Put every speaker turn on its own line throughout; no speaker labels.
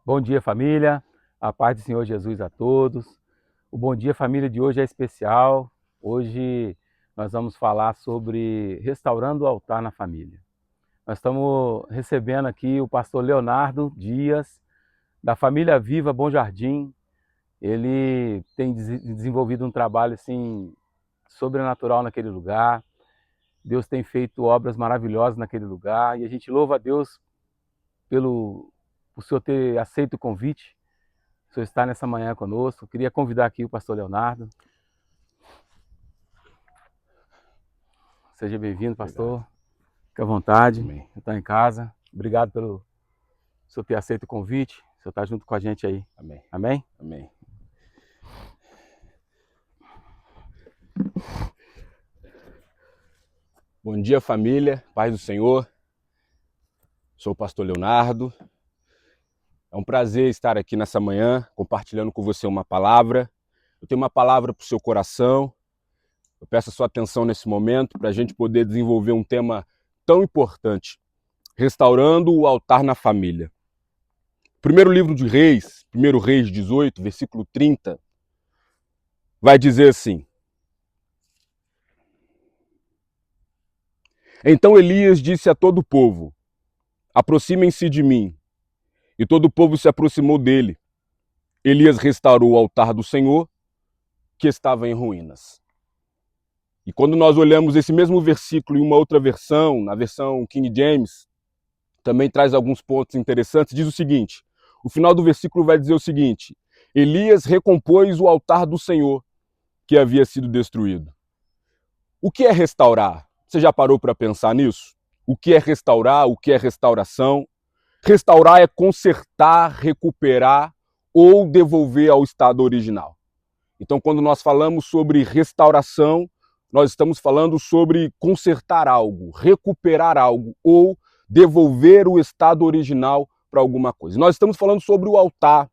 Bom dia, família. A paz do Senhor Jesus a todos. O Bom Dia Família de hoje é especial. Hoje nós vamos falar sobre restaurando o altar na família. Nós estamos recebendo aqui o pastor Leonardo Dias, da família Viva Bom Jardim. Ele tem desenvolvido um trabalho assim sobrenatural naquele lugar. Deus tem feito obras maravilhosas naquele lugar e a gente louva a Deus por senhor ter aceito o convite. O senhor está nessa manhã conosco. Eu queria convidar aqui o pastor Leonardo. Seja bem-vindo, pastor.
Obrigado.
Fique à vontade.
Amém.
Está em casa. Obrigado pelo senhor ter aceito o convite. O senhor está junto com a gente aí.
Amém.
Amém?
Amém. Bom dia, família. Paz do Senhor. Sou o pastor Leonardo. É um prazer estar aqui nessa manhã, compartilhando com você uma palavra. Eu tenho uma palavra para o seu coração. Eu peço a sua atenção nesse momento para a gente poder desenvolver um tema tão importante. Restaurando o altar na família. Primeiro livro de Reis, 1 Reis 18, versículo 30, vai dizer assim: Então Elias disse a todo o povo: aproximem-se de mim. E todo o povo se aproximou dele. Elias restaurou o altar do Senhor, que estava em ruínas. E quando nós olhamos esse mesmo versículo em uma outra versão, na versão King James, também traz alguns pontos interessantes. Diz o seguinte: o final do versículo vai dizer o seguinte: Elias recompôs o altar do Senhor, que havia sido destruído. O que é restaurar? Você já parou para pensar nisso? O que é restaurar? O que é restauração? Restaurar é consertar, recuperar ou devolver ao estado original. Então, quando nós falamos sobre restauração, nós estamos falando sobre consertar algo, recuperar algo ou devolver o estado original para alguma coisa. Nós estamos falando sobre o altar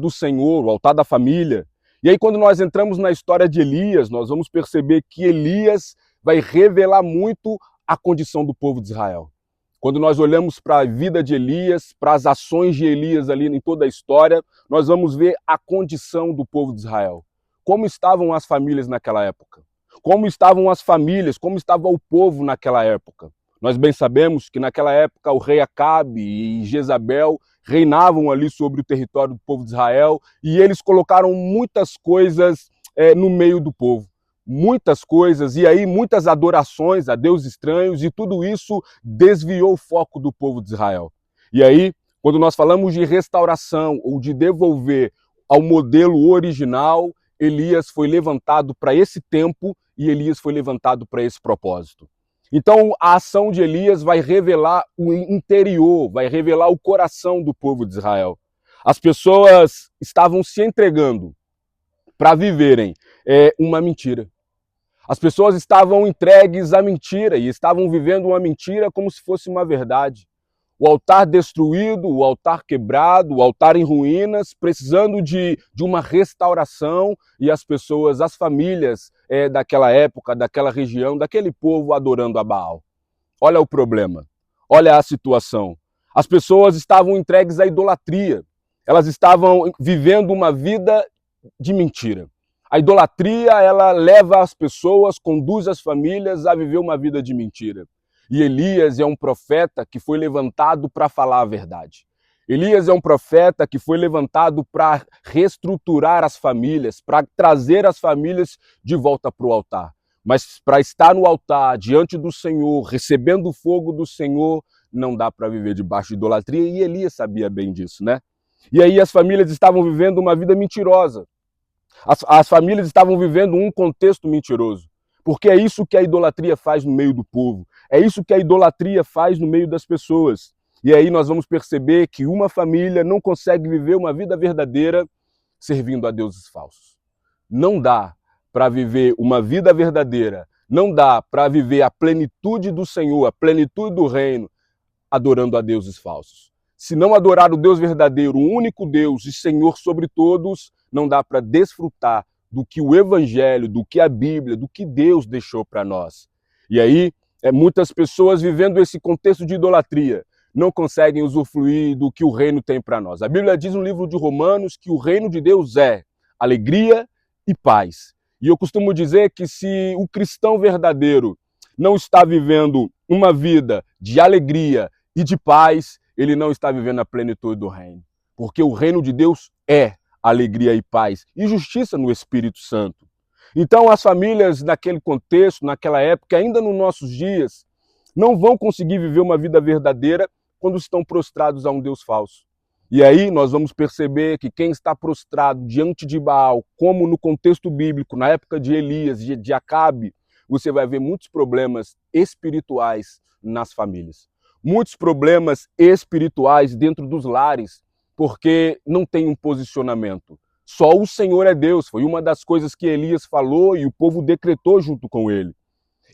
do Senhor, o altar da família. E aí, quando nós entramos na história de Elias, nós vamos perceber que Elias vai revelar muito a condição do povo de Israel. Quando nós olhamos para a vida de Elias, para as ações de Elias ali em toda a história, nós vamos ver a condição do povo de Israel. Como estavam as famílias naquela época? Como estavam as famílias, como estava o povo naquela época? Nós bem sabemos que naquela época o rei Acabe e Jezabel reinavam ali sobre o território do povo de Israel e eles colocaram muitas coisas no meio do povo. Muitas coisas, e aí muitas adorações a deuses estranhos, e tudo isso desviou o foco do povo de Israel. E aí, quando nós falamos de restauração ou de devolver ao modelo original, Elias foi levantado para esse tempo e Elias foi levantado para esse propósito. Então, a ação de Elias vai revelar o interior, vai revelar o coração do povo de Israel. As pessoas estavam se entregando para viverem uma mentira. As pessoas estavam entregues à mentira e estavam vivendo uma mentira como se fosse uma verdade. O altar destruído, o altar quebrado, o altar em ruínas, precisando de uma restauração, e as pessoas, as famílias daquela época, daquela região, daquele povo adorando a Baal. Olha o problema, olha a situação. As pessoas estavam entregues à idolatria, elas estavam vivendo uma vida de mentira. A idolatria, ela leva as pessoas, conduz as famílias a viver uma vida de mentira. E Elias é um profeta que foi levantado para falar a verdade. Elias é um profeta que foi levantado para reestruturar as famílias, para trazer as famílias de volta para o altar. Mas para estar no altar, diante do Senhor, recebendo o fogo do Senhor, não dá para viver debaixo de idolatria, e Elias sabia bem disso, né? E aí as famílias estavam vivendo uma vida mentirosa. As famílias estavam vivendo um contexto mentiroso, porque é isso que a idolatria faz no meio do povo, é isso que a idolatria faz no meio das pessoas. E aí nós vamos perceber que uma família não consegue viver uma vida verdadeira servindo a deuses falsos. Não dá para viver uma vida verdadeira, não dá para viver a plenitude do Senhor, a plenitude do reino, adorando a deuses falsos. Se não adorar o Deus verdadeiro, o único Deus e Senhor sobre todos, não dá para desfrutar do que o Evangelho, do que a Bíblia, do que Deus deixou para nós. E aí, muitas pessoas vivendo esse contexto de idolatria, não conseguem usufruir do que o reino tem para nós. A Bíblia diz no livro de Romanos que o reino de Deus é alegria e paz. E eu costumo dizer que se o cristão verdadeiro não está vivendo uma vida de alegria e de paz, ele não está vivendo a plenitude do reino. Porque o reino de Deus é alegria e paz e justiça no Espírito Santo. Então as famílias naquele contexto, naquela época, ainda nos nossos dias, não vão conseguir viver uma vida verdadeira quando estão prostrados a um Deus falso. E aí nós vamos perceber que quem está prostrado diante de Baal, como no contexto bíblico, na época de Elias, de Acabe, você vai ver muitos problemas espirituais nas famílias. Muitos problemas espirituais dentro dos lares, porque não tem um posicionamento. Só o Senhor é Deus, foi uma das coisas que Elias falou e o povo decretou junto com ele.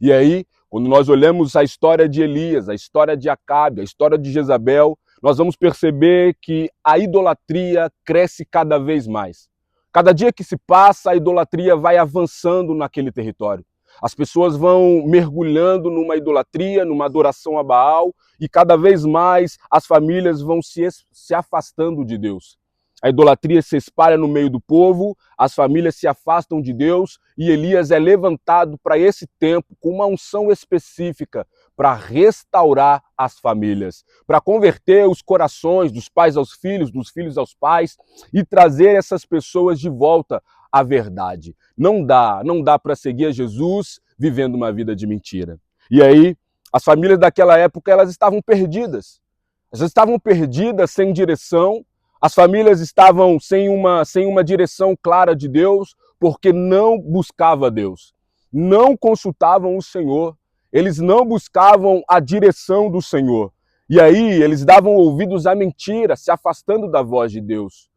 E aí, quando nós olhamos a história de Elias, a história de Acabe, a história de Jezabel, nós vamos perceber que a idolatria cresce cada vez mais. Cada dia que se passa, a idolatria vai avançando naquele território. As pessoas vão mergulhando numa idolatria, numa adoração a Baal, e cada vez mais as famílias vão se afastando de Deus. A idolatria se espalha no meio do povo, as famílias se afastam de Deus e Elias é levantado para esse tempo com uma unção específica para restaurar as famílias, para converter os corações dos pais aos filhos, dos filhos aos pais e trazer essas pessoas de volta à verdade. Não dá para seguir a Jesus vivendo uma vida de mentira. E aí, as famílias daquela época, elas estavam perdidas. Elas estavam perdidas, sem direção. As famílias estavam sem uma direção clara de Deus, porque não buscavam Deus, não consultavam o Senhor, eles não buscavam a direção do Senhor. E aí eles davam ouvidos à mentira, se afastando da voz de Deus.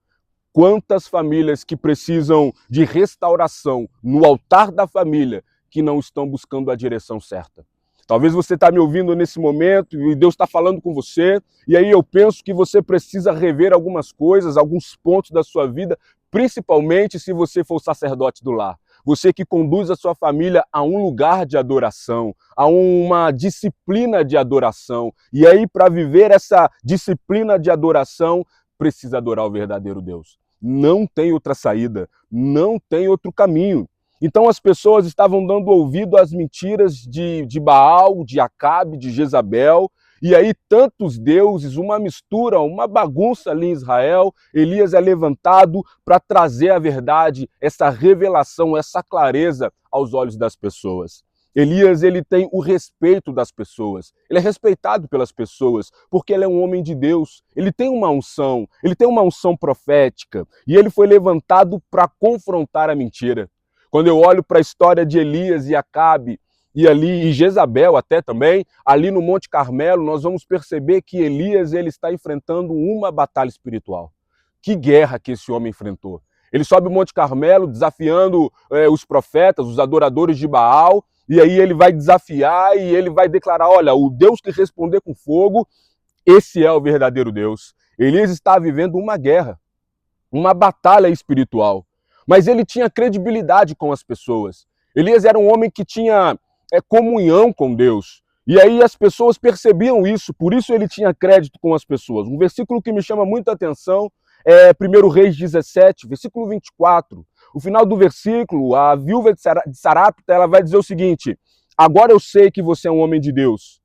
Quantas famílias que precisam de restauração no altar da família que não estão buscando a direção certa. Talvez você está me ouvindo nesse momento e Deus está falando com você, e aí eu penso que você precisa rever algumas coisas, alguns pontos da sua vida, principalmente se você for o sacerdote do lar. Você que conduz a sua família a um lugar de adoração, a uma disciplina de adoração. E aí, para viver essa disciplina de adoração, precisa adorar o verdadeiro Deus. Não tem outra saída, não tem outro caminho. Então as pessoas estavam dando ouvido às mentiras de Baal, de Acabe, de Jezabel, e aí tantos deuses, uma mistura, uma bagunça ali em Israel. Elias é levantado para trazer a verdade, essa revelação, essa clareza aos olhos das pessoas. Elias, ele tem o respeito das pessoas, ele é respeitado pelas pessoas, porque ele é um homem de Deus, ele tem uma unção profética, e ele foi levantado para confrontar a mentira. Quando eu olho para a história de Elias e Acabe, e Jezabel até também, ali no Monte Carmelo, nós vamos perceber que Elias ele está enfrentando uma batalha espiritual. Que guerra que esse homem enfrentou. Ele sobe o Monte Carmelo desafiando os profetas, os adoradores de Baal, e aí ele vai desafiar e ele vai declarar, olha, o Deus que responder com fogo, esse é o verdadeiro Deus. Elias está vivendo uma guerra, uma batalha espiritual. Mas ele tinha credibilidade com as pessoas. Elias era um homem que tinha comunhão com Deus. E aí as pessoas percebiam isso, por isso ele tinha crédito com as pessoas. Um versículo que me chama muita atenção é 1 Reis 17, versículo 24. O final do versículo, a viúva de Sarapta, ela vai dizer o seguinte: agora eu sei que você é um homem de Deus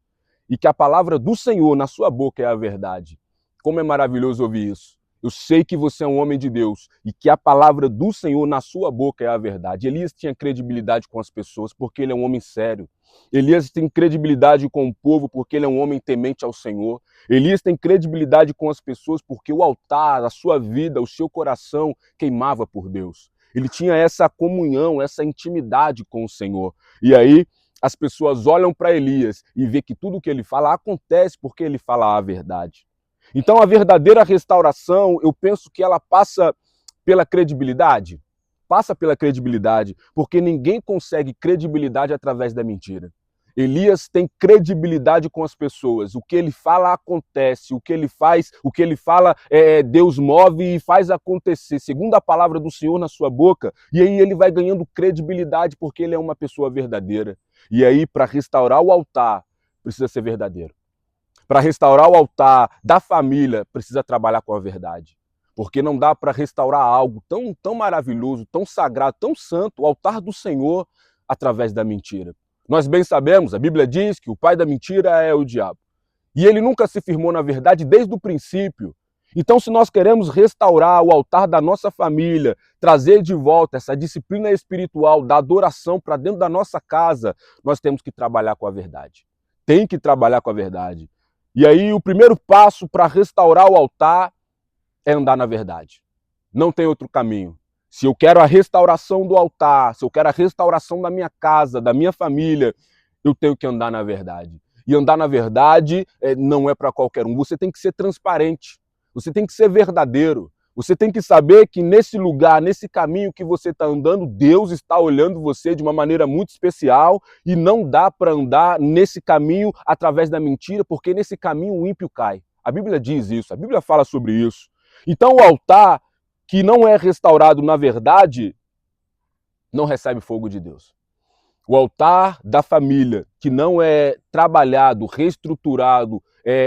e que a palavra do Senhor na sua boca é a verdade. Como é maravilhoso ouvir isso. Eu sei que você é um homem de Deus e que a palavra do Senhor na sua boca é a verdade. Elias tinha credibilidade com as pessoas porque ele é um homem sério. Elias tem credibilidade com o povo porque ele é um homem temente ao Senhor. Elias tem credibilidade com as pessoas porque o altar, a sua vida, o seu coração queimava por Deus. Ele tinha essa comunhão, essa intimidade com o Senhor. E aí as pessoas olham para Elias e vê que tudo o que ele fala acontece porque ele fala a verdade. Então a verdadeira restauração, eu penso que ela passa pela credibilidade. Passa pela credibilidade, porque ninguém consegue credibilidade através da mentira. Elias tem credibilidade com as pessoas. O que ele fala acontece, o que ele faz, o que ele fala, Deus move e faz acontecer, segundo a palavra do Senhor na sua boca. E aí ele vai ganhando credibilidade porque ele é uma pessoa verdadeira. E aí, para restaurar o altar, precisa ser verdadeiro. Para restaurar o altar da família, precisa trabalhar com a verdade. Porque não dá para restaurar algo tão maravilhoso, tão sagrado, tão santo, o altar do Senhor, através da mentira. Nós bem sabemos, a Bíblia diz que o pai da mentira é o diabo. E ele nunca se firmou na verdade desde o princípio. Então, se nós queremos restaurar o altar da nossa família, trazer de volta essa disciplina espiritual da adoração para dentro da nossa casa, nós temos que trabalhar com a verdade. Tem que trabalhar com a verdade. E aí, o primeiro passo para restaurar o altar é andar na verdade. Não tem outro caminho. Se eu quero a restauração do altar, se eu quero a restauração da minha casa, da minha família, eu tenho que andar na verdade. E andar na verdade não é para qualquer um. Você tem que ser transparente. Você tem que ser verdadeiro. Você tem que saber que nesse lugar, nesse caminho que você está andando, Deus está olhando você de uma maneira muito especial e não dá para andar nesse caminho através da mentira, porque nesse caminho o ímpio cai. A Bíblia diz isso, a Bíblia fala sobre isso. Então o altar que não é restaurado na verdade não recebe fogo de Deus. O altar da família que não é trabalhado, reestruturado,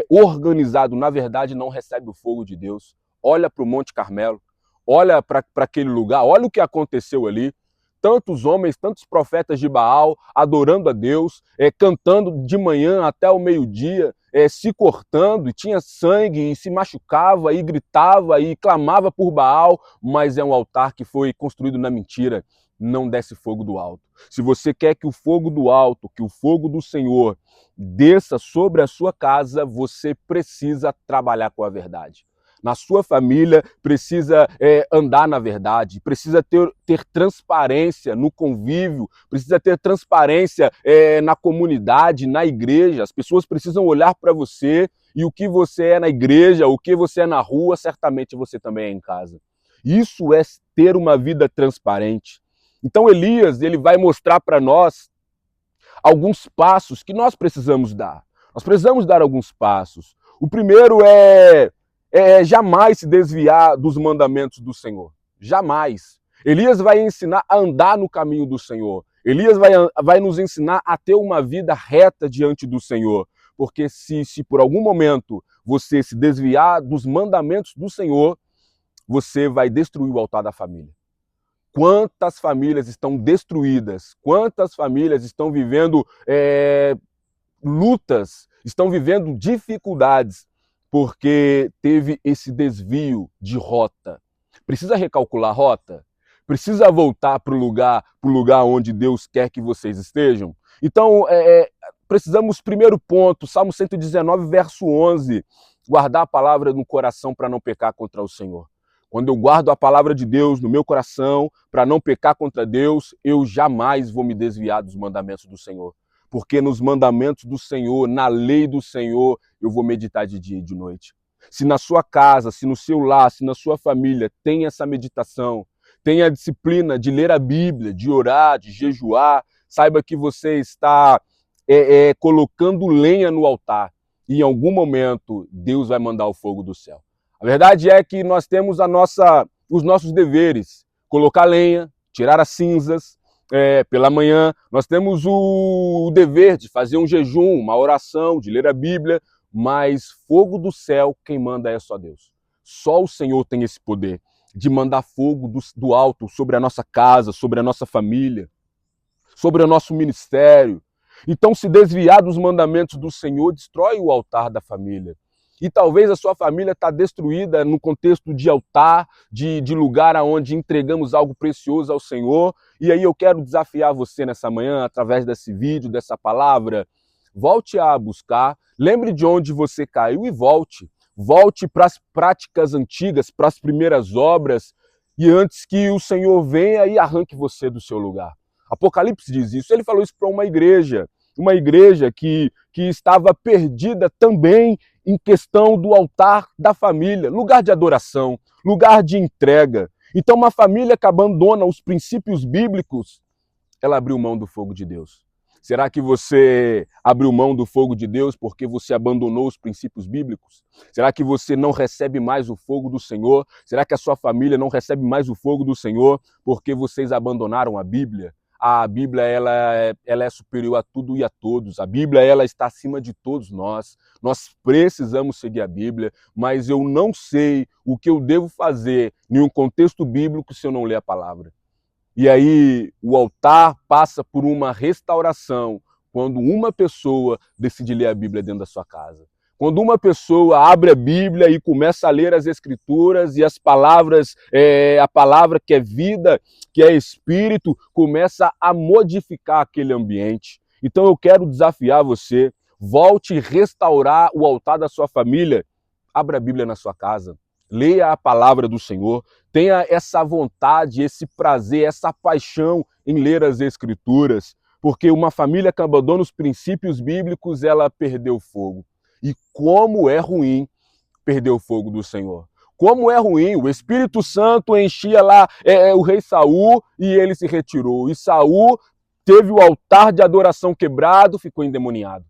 organizado, na verdade não recebe o fogo de Deus. Olha para o Monte Carmelo, olha para aquele lugar, olha o que aconteceu ali. Tantos homens, tantos profetas de Baal adorando a Deus, cantando de manhã até o meio-dia, se cortando, e tinha sangue, e se machucava, e gritava, e clamava por Baal, mas é um altar que foi construído na mentira. Não desce fogo do alto. Se você quer que o fogo do alto, que o fogo do Senhor desça sobre a sua casa, você precisa trabalhar com a verdade. Na sua família, precisa andar na verdade, precisa ter transparência no convívio, precisa ter transparência na comunidade, na igreja. As pessoas precisam olhar para você e o que você é na igreja, o que você é na rua, certamente você também é em casa. Isso é ter uma vida transparente. Então Elias, ele vai mostrar para nós alguns passos que nós precisamos dar. Nós precisamos dar alguns passos. O primeiro é jamais se desviar dos mandamentos do Senhor. Jamais. Elias vai ensinar a andar no caminho do Senhor. Elias vai nos ensinar a ter uma vida reta diante do Senhor. Porque se por algum momento você se desviar dos mandamentos do Senhor, você vai destruir o altar da família. Quantas famílias estão destruídas? Quantas famílias estão vivendo lutas, estão vivendo dificuldades, porque teve esse desvio de rota. Precisa recalcular a rota? Precisa voltar para o lugar onde Deus quer que vocês estejam? Então, precisamos, primeiro ponto, Salmo 119, verso 11, guardar a palavra no coração para não pecar contra o Senhor. Quando eu guardo a palavra de Deus no meu coração para não pecar contra Deus, eu jamais vou me desviar dos mandamentos do Senhor. Porque nos mandamentos do Senhor, na lei do Senhor, eu vou meditar de dia e de noite. Se na sua casa, se no seu lar, se na sua família tem essa meditação, tem a disciplina de ler a Bíblia, de orar, de jejuar, saiba que você está colocando lenha no altar. E em algum momento, Deus vai mandar o fogo do céu. A verdade é que nós temos os nossos deveres, colocar lenha, tirar as cinzas, pela manhã. Nós temos o dever de fazer um jejum, uma oração, de ler a Bíblia, mas fogo do céu, quem manda é só Deus. Só o Senhor tem esse poder de mandar fogo do alto sobre a nossa casa, sobre a nossa família, sobre o nosso ministério. Então, se desviar dos mandamentos do Senhor, destrói o altar da família. E talvez a sua família está destruída no contexto de altar, de lugar onde entregamos algo precioso ao Senhor. E aí eu quero desafiar você nessa manhã, através desse vídeo, dessa palavra. Volte a buscar, lembre de onde você caiu e volte. Volte para as práticas antigas, para as primeiras obras, e antes que o Senhor venha e arranque você do seu lugar. Apocalipse diz isso, ele falou isso para uma igreja que estava perdida também em questão do altar da família, lugar de adoração, lugar de entrega. Então, uma família que abandona os princípios bíblicos, ela abriu mão do fogo de Deus. Será que você abriu mão do fogo de Deus porque você abandonou os princípios bíblicos? Será que você não recebe mais o fogo do Senhor? Será que a sua família não recebe mais o fogo do Senhor porque vocês abandonaram a Bíblia? a Bíblia ela é superior a tudo e a todos. A Bíblia ela está acima de todos nós. Nós precisamos seguir a Bíblia, mas eu não sei o que eu devo fazer em um contexto bíblico se eu não ler a palavra. E aí o altar passa por uma restauração quando uma pessoa decide ler a Bíblia dentro da sua casa. Quando uma pessoa abre a Bíblia e começa a ler as Escrituras e as palavras, a palavra que é vida, que é espírito, começa a modificar aquele ambiente. Então eu quero desafiar você, volte a restaurar o altar da sua família, abra a Bíblia na sua casa, leia a palavra do Senhor, tenha essa vontade, esse prazer, essa paixão em ler as Escrituras, porque uma família que abandona os princípios bíblicos, ela perdeu o fogo. E como é ruim perder o fogo do Senhor. Como é ruim, o Espírito Santo enchia lá o rei Saul e ele se retirou. E Saul teve o altar de adoração quebrado, ficou endemoniado.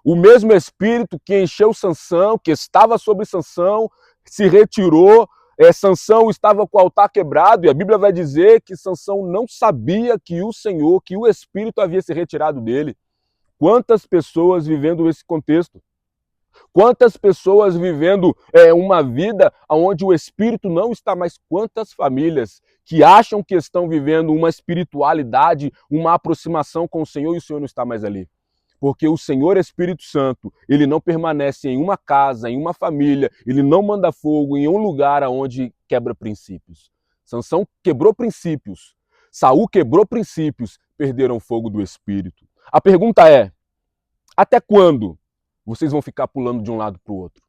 O mesmo Espírito que encheu Sansão, que estava sobre Sansão, se retirou. Sansão estava com o altar quebrado e a Bíblia vai dizer que Sansão não sabia que o Senhor, que o Espírito havia se retirado dele. Quantas pessoas vivendo esse contexto? Quantas pessoas vivendo uma vida onde o Espírito não está mais? Quantas famílias que acham que estão vivendo uma espiritualidade, uma aproximação com o Senhor e o Senhor não está mais ali? Porque o Senhor Espírito Santo, ele não permanece em uma casa, em uma família, ele não manda fogo em um lugar onde quebra princípios. Sansão quebrou princípios, Saul quebrou princípios, perderam o fogo do Espírito. A pergunta é, até quando vocês vão ficar pulando de um lado para o outro?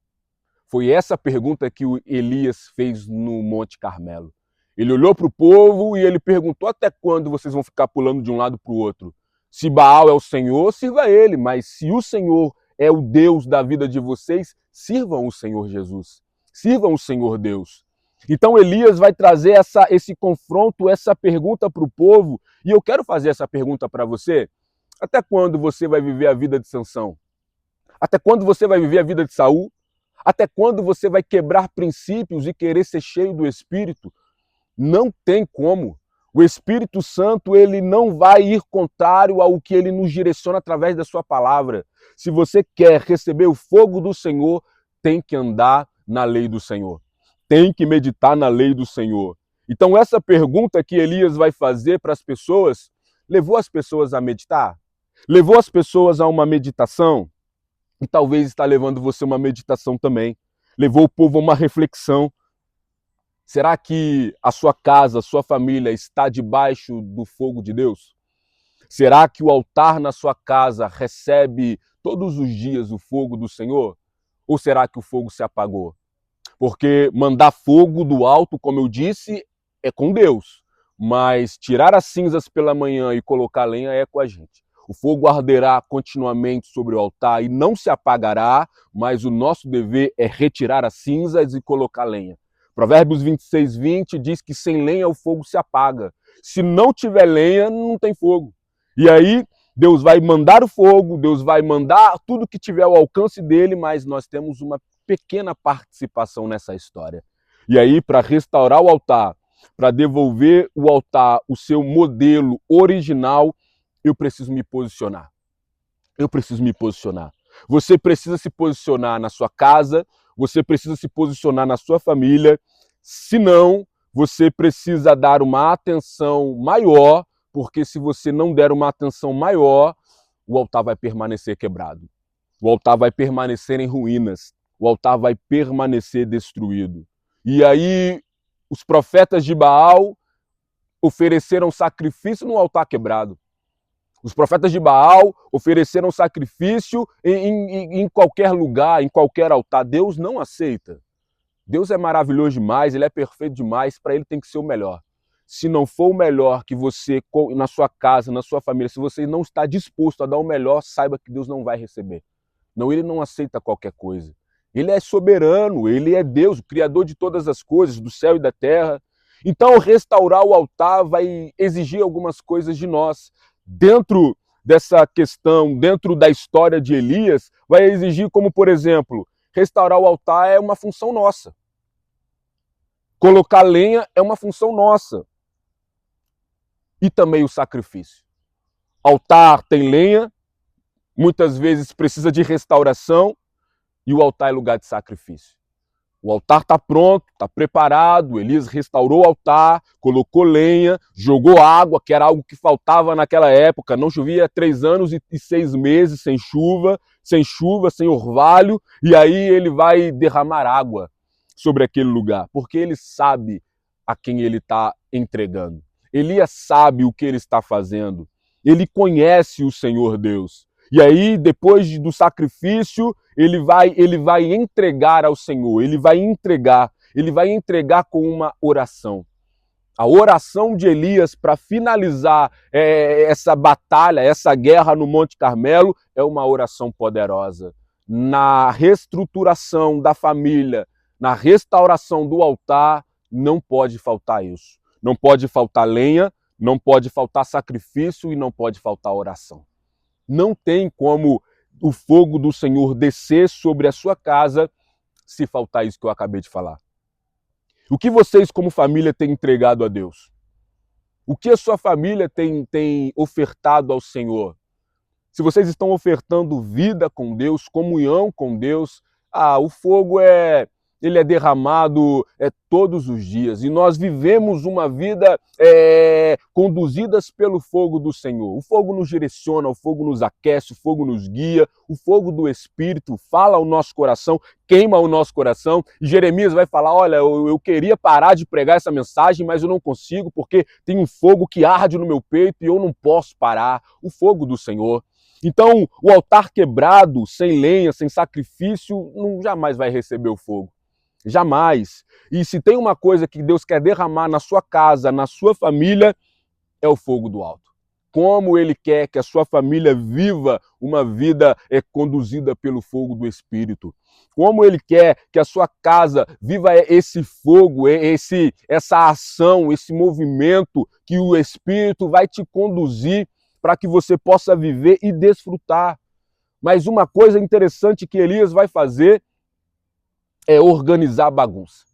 Foi essa a pergunta que o Elias fez no Monte Carmelo. Ele olhou para o povo e ele perguntou, até quando vocês vão ficar pulando de um lado para o outro? Se Baal é o Senhor, sirva a ele, mas se o Senhor é o Deus da vida de vocês, sirvam o Senhor Jesus, sirvam o Senhor Deus. Então Elias vai trazer esse confronto, essa pergunta para o povo, e eu quero fazer essa pergunta para você. Até quando você vai viver a vida de Sansão? Até quando você vai viver a vida de Saul? Até quando você vai quebrar princípios e querer ser cheio do Espírito? Não tem como. O Espírito Santo, ele não vai ir contrário ao que ele nos direciona através da sua palavra. Se você quer receber o fogo do Senhor, tem que andar na lei do Senhor. Tem que meditar na lei do Senhor. Então essa pergunta que Elias vai fazer para as pessoas, levou as pessoas a meditar? Levou as pessoas a uma meditação? E talvez está levando você a uma meditação também. Levou o povo a uma reflexão. Será que a sua casa, a sua família está debaixo do fogo de Deus? Será que o altar na sua casa recebe todos os dias o fogo do Senhor? Ou será que o fogo se apagou? Porque mandar fogo do alto, como eu disse, é com Deus. Mas tirar as cinzas pela manhã e colocar lenha é com a gente. O fogo arderá continuamente sobre o altar e não se apagará, mas o nosso dever é retirar as cinzas e colocar lenha. Provérbios 26:20 diz que sem lenha o fogo se apaga. Se não tiver lenha, não tem fogo. E aí Deus vai mandar o fogo, Deus vai mandar tudo que tiver ao alcance dele, mas nós temos uma pequena participação nessa história. E aí, para restaurar o altar, para devolver o altar o seu modelo original, eu preciso me posicionar. Eu preciso me posicionar. Você precisa se posicionar na sua casa, você precisa se posicionar na sua família, senão você precisa dar uma atenção maior, porque se você não der uma atenção maior, o altar vai permanecer quebrado. O altar vai permanecer em ruínas. O altar vai permanecer destruído. E aí, os profetas de Baal ofereceram sacrifício no altar quebrado. Os profetas de Baal ofereceram sacrifício em qualquer lugar, em qualquer altar. Deus não aceita. Deus é maravilhoso demais, ele é perfeito demais, para ele tem que ser o melhor. Se não for o melhor que você, na sua casa, na sua família, se você não está disposto a dar o melhor, saiba que Deus não vai receber. Não, ele não aceita qualquer coisa. Ele é soberano, ele é Deus, o Criador de todas as coisas, do céu e da terra. Então, restaurar o altar vai exigir algumas coisas de nós. Dentro dessa questão, dentro da história de Elias, vai exigir como, por exemplo, restaurar o altar é uma função nossa. Colocar lenha é uma função nossa. e também o sacrifício. Altar tem lenha, muitas vezes precisa de restauração, e o altar é lugar de sacrifício. O altar está pronto, está preparado, Elias restaurou o altar, colocou lenha, jogou água, que era algo que faltava naquela época, não chovia há 3 anos e 6 meses, sem chuva, sem orvalho, e aí ele vai derramar água sobre aquele lugar, porque ele sabe a quem ele está entregando. Elias sabe o que ele está fazendo, ele conhece o Senhor Deus. E aí, depois do sacrifício, ele vai entregar ao Senhor, ele vai entregar com uma oração. A oração de Elias para finalizar essa batalha, essa guerra no Monte Carmelo, é uma oração poderosa. Na reestruturação da família, na restauração do altar, não pode faltar isso. Não pode faltar lenha, não pode faltar sacrifício e não pode faltar oração. Não tem como o fogo do Senhor descer sobre a sua casa se faltar isso que eu acabei de falar. O que vocês, como família, têm entregado a Deus? O que a sua família tem ofertado ao Senhor? Se vocês estão ofertando vida com Deus, comunhão com Deus, o fogo ele é derramado todos os dias. E nós vivemos uma vida conduzidas pelo fogo do Senhor. O fogo nos direciona, o fogo nos aquece, o fogo nos guia, o fogo do Espírito fala ao nosso coração, queima o nosso coração. E Jeremias vai falar, olha, eu queria parar de pregar essa mensagem, mas eu não consigo porque tem um fogo que arde no meu peito e eu não posso parar. O fogo do Senhor. Então, o altar quebrado, sem lenha, sem sacrifício, jamais vai receber o fogo. Jamais. E se tem uma coisa que Deus quer derramar na sua casa, na sua família, é o fogo do alto. Como Ele quer que a sua família viva uma vida conduzida pelo fogo do Espírito. Como Ele quer que a sua casa viva esse fogo, essa ação, esse movimento que o Espírito vai te conduzir para que você possa viver e desfrutar. Mas uma coisa interessante que Elias vai fazer é organizar a bagunça.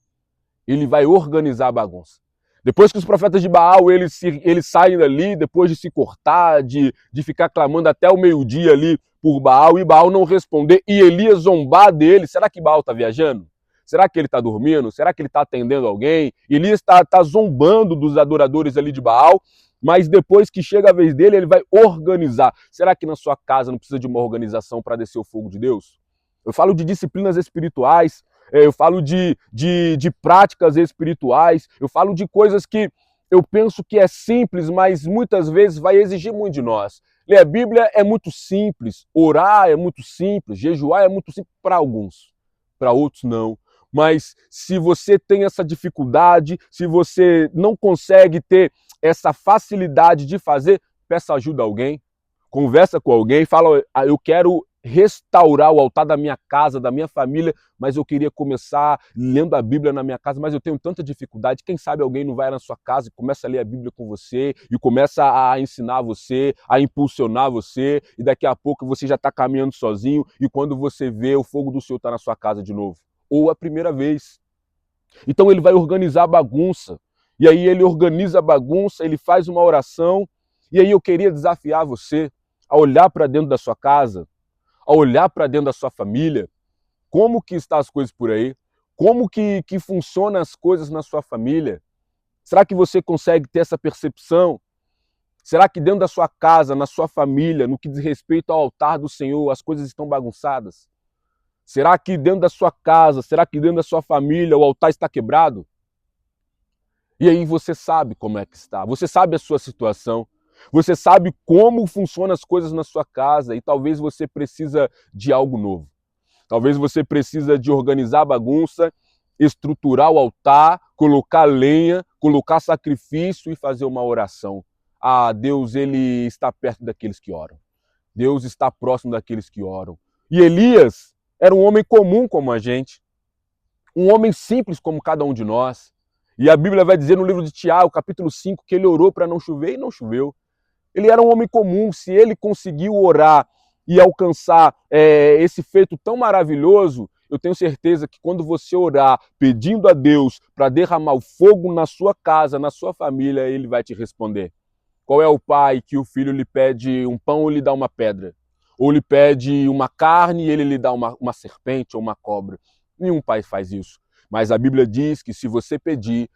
Ele vai organizar a bagunça. Depois que os profetas de Baal, eles saem dali, depois de se cortar, de ficar clamando até o meio-dia ali por Baal, e Baal não responder, e Elias zombar dele. Será que Baal está viajando? Será que ele está dormindo? Será que ele está atendendo alguém? Elias está zombando dos adoradores ali de Baal, mas depois que chega a vez dele, ele vai organizar. Será que na sua casa não precisa de uma organização para descer o fogo de Deus? Eu falo de disciplinas espirituais, eu falo de práticas espirituais, eu falo de coisas que eu penso que é simples, mas muitas vezes vai exigir muito de nós. Ler a Bíblia é muito simples, orar é muito simples, jejuar é muito simples para alguns, para outros não. Mas se você tem essa dificuldade, se você não consegue ter essa facilidade de fazer, peça ajuda a alguém, conversa com alguém, fala, eu quero restaurar o altar da minha casa, da minha família, mas eu queria começar lendo a Bíblia na minha casa, mas eu tenho tanta dificuldade. Quem sabe alguém não vai na sua casa e começa a ler a Bíblia com você e começa a ensinar você, a impulsionar você, e daqui a pouco você já está caminhando sozinho e quando você vê, o fogo do Senhor está na sua casa de novo. Ou a primeira vez. Então ele vai organizar a bagunça. E aí ele organiza a bagunça, ele faz uma oração, e aí eu queria desafiar você a olhar para dentro da sua casa, a olhar para dentro da sua família, como que estão as coisas por aí, como que funcionam as coisas na sua família. Será que você consegue ter essa percepção? Será que dentro da sua casa, na sua família, no que diz respeito ao altar do Senhor, as coisas estão bagunçadas? Será que dentro da sua casa, será que dentro da sua família o altar está quebrado? E aí você sabe como é que está, você sabe a sua situação. Você sabe como funcionam as coisas na sua casa e talvez você precisa de algo novo. Talvez você precisa de organizar a bagunça, estruturar o altar, colocar lenha, colocar sacrifício e fazer uma oração. Deus, ele está perto daqueles que oram. Deus está próximo daqueles que oram. E Elias era um homem comum como a gente. Um homem simples como cada um de nós. E a Bíblia vai dizer no livro de Tiago, capítulo 5, que ele orou para não chover e não choveu. Ele era um homem comum, se ele conseguiu orar e alcançar esse feito tão maravilhoso, eu tenho certeza que quando você orar pedindo a Deus para derramar o fogo na sua casa, na sua família, Ele vai te responder. Qual é o pai que o filho lhe pede um pão e lhe dá uma pedra? Ou lhe pede uma carne e ele lhe dá uma serpente ou uma cobra? Nenhum pai faz isso. Mas a Bíblia diz que se você pedir,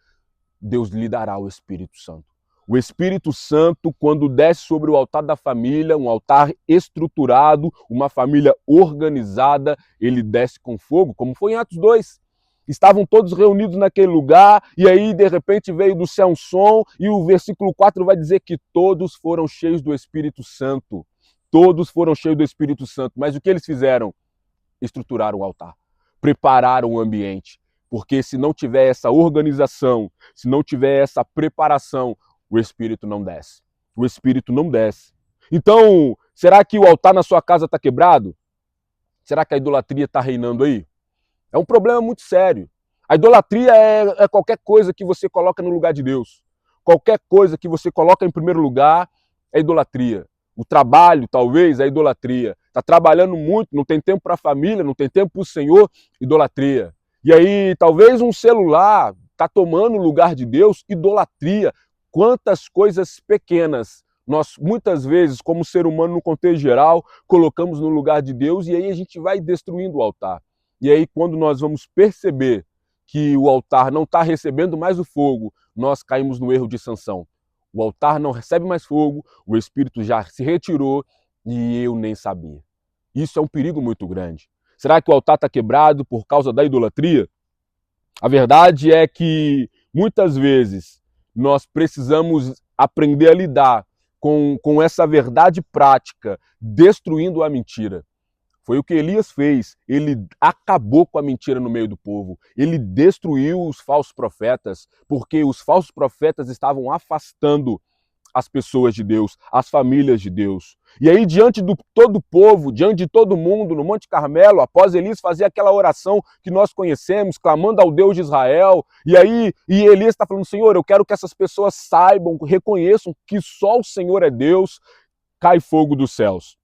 Deus lhe dará o Espírito Santo. O Espírito Santo, quando desce sobre o altar da família, um altar estruturado, uma família organizada, ele desce com fogo, como foi em Atos 2. Estavam todos reunidos naquele lugar, e aí de repente veio do céu um som, e o versículo 4 vai dizer que todos foram cheios do Espírito Santo. Todos foram cheios do Espírito Santo. Mas o que eles fizeram? Estruturaram o altar, prepararam o ambiente. Porque se não tiver essa organização, se não tiver essa preparação, o Espírito não desce. O Espírito não desce. Então, será que o altar na sua casa está quebrado? Será que a idolatria está reinando aí? É um problema muito sério. A idolatria é qualquer coisa que você coloca no lugar de Deus. Qualquer coisa que você coloca em primeiro lugar é idolatria. O trabalho, talvez, é idolatria. Está trabalhando muito, não tem tempo para a família, não tem tempo para o Senhor, idolatria. E aí, talvez um celular está tomando o lugar de Deus, idolatria. Quantas coisas pequenas nós, muitas vezes, como ser humano no contexto geral, colocamos no lugar de Deus e aí a gente vai destruindo o altar. E aí, quando nós vamos perceber que o altar não está recebendo mais o fogo, nós caímos no erro de Sansão. O altar não recebe mais fogo, o Espírito já se retirou e eu nem sabia. Isso é um perigo muito grande. Será que o altar está quebrado por causa da idolatria? A verdade é que, muitas vezes, nós precisamos aprender a lidar com essa verdade prática, destruindo a mentira. Foi o que Elias fez. Ele acabou com a mentira no meio do povo. Ele destruiu os falsos profetas, porque os falsos profetas estavam afastando as pessoas de Deus, as famílias de Deus. E aí, diante de todo o povo, diante de todo mundo, no Monte Carmelo, após Elias fazer aquela oração que nós conhecemos, clamando ao Deus de Israel, e Elias está falando, Senhor, eu quero que essas pessoas saibam, reconheçam que só o Senhor é Deus. Cai fogo dos céus.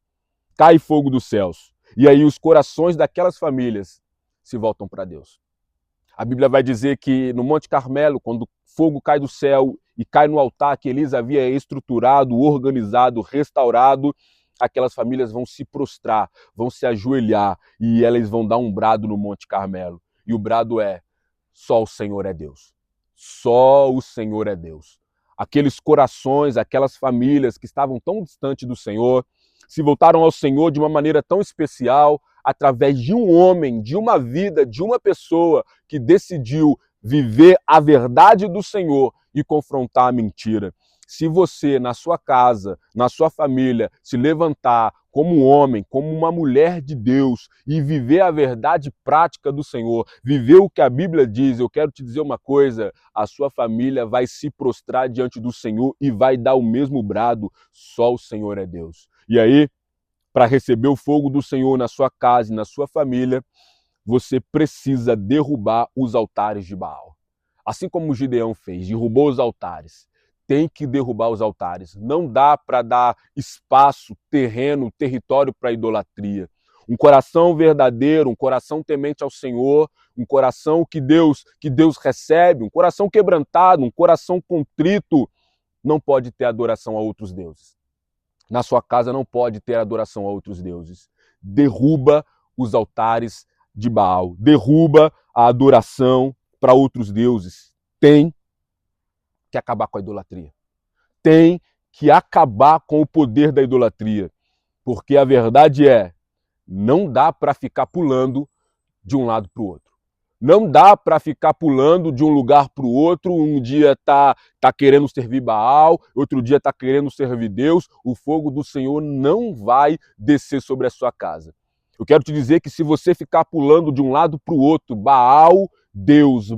Cai fogo dos céus. E aí os corações daquelas famílias se voltam para Deus. A Bíblia vai dizer que no Monte Carmelo, quando fogo cai do céu e cai no altar que Elias havia estruturado, organizado, restaurado, aquelas famílias vão se prostrar, vão se ajoelhar e elas vão dar um brado no Monte Carmelo. E o brado é: só o Senhor é Deus. Só o Senhor é Deus. Aqueles corações, aquelas famílias que estavam tão distantes do Senhor, se voltaram ao Senhor de uma maneira tão especial, através de um homem, de uma vida, de uma pessoa que decidiu viver a verdade do Senhor e confrontar a mentira. Se você, na sua casa, na sua família, se levantar como um homem, como uma mulher de Deus e viver a verdade prática do Senhor, viver o que a Bíblia diz, eu quero te dizer uma coisa, a sua família vai se prostrar diante do Senhor e vai dar o mesmo brado, só o Senhor é Deus. E aí, para receber o fogo do Senhor na sua casa e na sua família, você precisa derrubar os altares de Baal. Assim como Gideão fez, derrubou os altares. Tem que derrubar os altares. Não dá para dar espaço, terreno, território para a idolatria. Um coração verdadeiro, um coração temente ao Senhor, um coração que Deus recebe, um coração quebrantado, um coração contrito, não pode ter adoração a outros deuses. Na sua casa não pode ter adoração a outros deuses. Derruba os altares de Baal. Derruba a adoração para outros deuses. Tem que acabar com a idolatria. Tem que acabar com o poder da idolatria. Porque a verdade é, não dá para ficar pulando de um lado para o outro. Não dá para ficar pulando de um lugar para o outro, um dia tá querendo servir Baal, outro dia tá querendo servir Deus, o fogo do Senhor não vai descer sobre a sua casa. Eu quero te dizer que se você ficar pulando de um lado para o outro, Baal, Deus,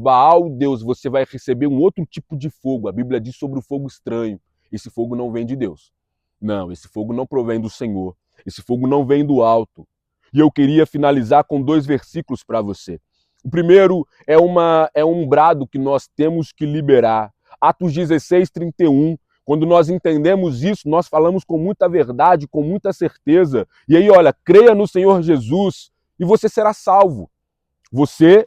você vai receber um outro tipo de fogo. A Bíblia diz sobre o fogo estranho. Esse fogo não vem de Deus. Não, esse fogo não provém do Senhor. Esse fogo não vem do alto. E eu queria finalizar com 2 versículos para você. O primeiro é um brado que nós temos que liberar. Atos 16, 31. Quando nós entendemos isso, nós falamos com muita verdade, com muita certeza. E aí, olha, creia no Senhor Jesus e você será salvo. Você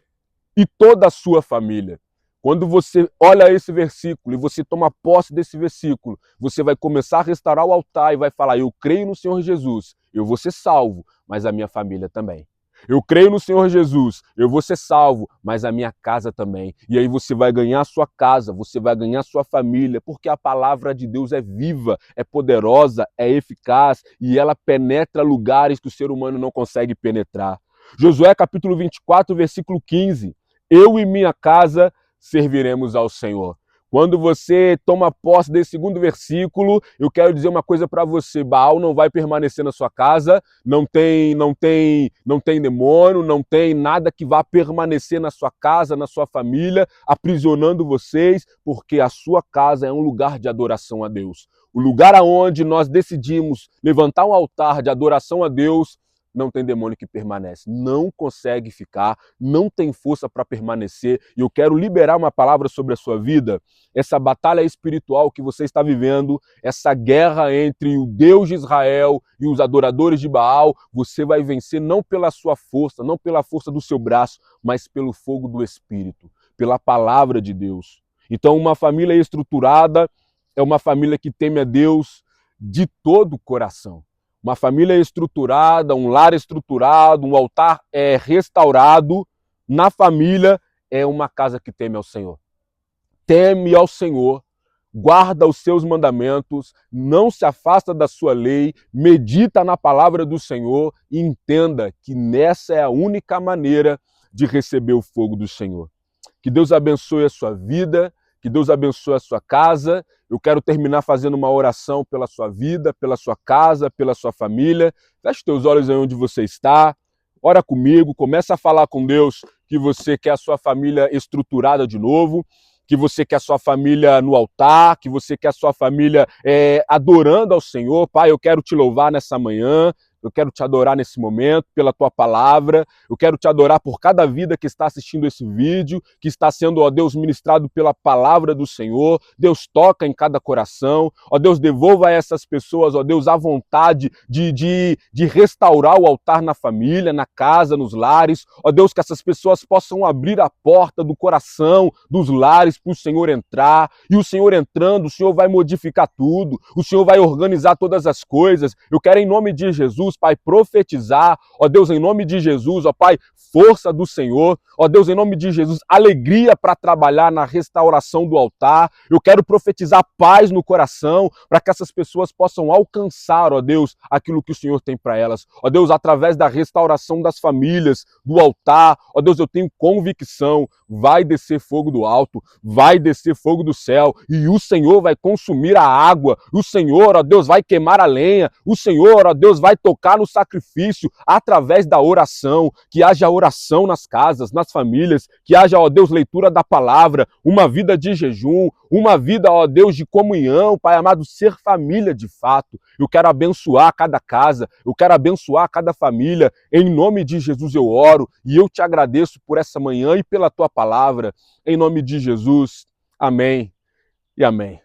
e toda a sua família. Quando você olha esse versículo e você toma posse desse versículo, você vai começar a restaurar o altar e vai falar: eu creio no Senhor Jesus, eu vou ser salvo, mas a minha família também. Eu creio no Senhor Jesus, eu vou ser salvo, mas a minha casa também. E aí você vai ganhar a sua casa, você vai ganhar a sua família, porque a palavra de Deus é viva, é poderosa, é eficaz e ela penetra lugares que o ser humano não consegue penetrar. Josué capítulo 24, versículo 15. Eu e minha casa serviremos ao Senhor. Quando você toma posse desse segundo versículo, eu quero dizer uma coisa para você: Baal não vai permanecer na sua casa, não tem demônio, não tem nada que vá permanecer na sua casa, na sua família, aprisionando vocês, porque a sua casa é um lugar de adoração a Deus. O lugar aonde nós decidimos levantar um altar de adoração a Deus, não tem demônio que permanece, não consegue ficar, não tem força para permanecer. E eu quero liberar uma palavra sobre a sua vida. Essa batalha espiritual que você está vivendo, essa guerra entre o Deus de Israel e os adoradores de Baal, você vai vencer não pela sua força, não pela força do seu braço, mas pelo fogo do Espírito, pela palavra de Deus. Então, uma família estruturada é uma família que teme a Deus de todo o coração. Uma família estruturada, um lar estruturado, um altar restaurado na família é uma casa que teme ao Senhor. Teme ao Senhor, guarda os seus mandamentos, não se afasta da sua lei, medita na palavra do Senhor e entenda que nessa é a única maneira de receber o fogo do Senhor. Que Deus abençoe a sua vida, que Deus abençoe a sua casa. Eu quero terminar fazendo uma oração pela sua vida, pela sua casa, pela sua família. Feche os teus olhos aí onde você está. Ora comigo, começa a falar com Deus que você quer a sua família estruturada de novo, que você quer a sua família no altar, que você quer a sua família adorando ao Senhor. Pai, eu quero te louvar nessa manhã. Eu quero te adorar nesse momento pela tua palavra. Eu quero te adorar por cada vida que está assistindo esse vídeo, que está sendo, ó Deus, ministrado pela palavra do Senhor. Deus, toca em cada coração. Ó Deus, devolva a essas pessoas, ó Deus, a vontade de restaurar o altar na família, na casa, nos lares. Ó Deus, que essas pessoas possam abrir a porta do coração, dos lares, para o Senhor entrar. E o Senhor entrando, o Senhor vai modificar tudo. O Senhor vai organizar todas as coisas. Eu quero, em nome de Jesus, Pai, profetizar, ó Deus, em nome de Jesus, ó Pai, força do Senhor, ó Deus, em nome de Jesus, alegria para trabalhar na restauração do altar. Eu quero profetizar paz no coração, para que essas pessoas possam alcançar, ó Deus, aquilo que o Senhor tem para elas. Ó Deus, através da restauração das famílias, do altar, ó Deus, eu tenho convicção, vai descer fogo do alto, vai descer fogo do céu, e o Senhor vai consumir a água, o Senhor, ó Deus, vai queimar a lenha, o Senhor, ó Deus, vai tocar no sacrifício através da oração, que haja oração nas casas, nas famílias, que haja, ó Deus, leitura da palavra, uma vida de jejum, uma vida, ó Deus, de comunhão, Pai amado, ser família de fato. Eu quero abençoar cada casa, eu quero abençoar cada família, em nome de Jesus eu oro e eu te agradeço por essa manhã e pela tua palavra, em nome de Jesus, amém e amém.